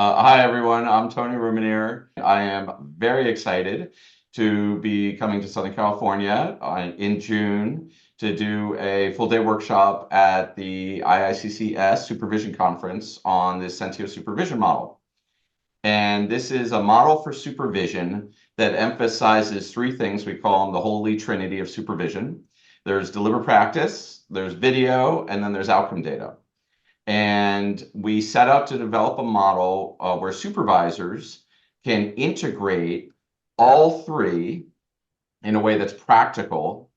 Hi, everyone. I'm Tony Rousmaniere. I am very excited to be coming to Southern California in June to do a full day workshop at the IICCS Supervision Conference on the Sentio supervision model. And this is a model for supervision that emphasizes three things. We call them the holy trinity of supervision. There's deliberate practice, there's video, and then there's outcome data. And we set out to develop a model where supervisors can integrate all three in a way that's practical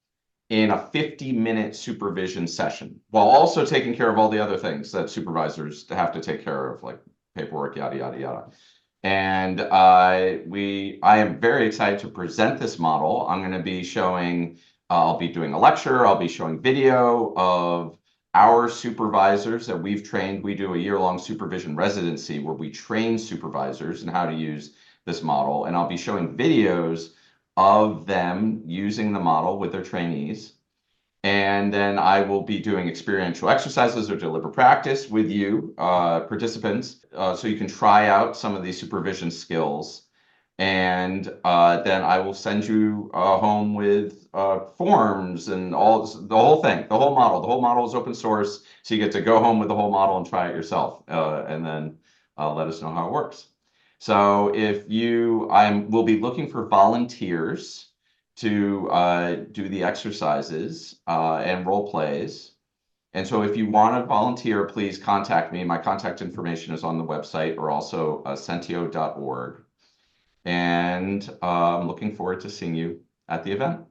in a 50-minute supervision session, while also taking care of all the other things that supervisors have to take care of, like paperwork, yada, yada, yada. And I am very excited to present this model. I'm going to be showing, I'll be doing a lecture, I'll be showing video of our supervisors that we've trained. We do a year-long supervision residency where we train supervisors in how to use this model. And I'll be showing videos of them using the model with their trainees. And then I will be doing experiential exercises or deliberate practice with you, participants, so you can try out some of these supervision skills. And then I will send you home with forms and all the whole thing, the whole model. The whole model is open source, so you get to go home with the whole model and try it yourself, and then let us know how it works. So if you, will be looking for volunteers to do the exercises and role plays. And so if you want to volunteer, please contact me. My contact information is on the website or also sentio.org. And I'm looking forward to seeing you at the event.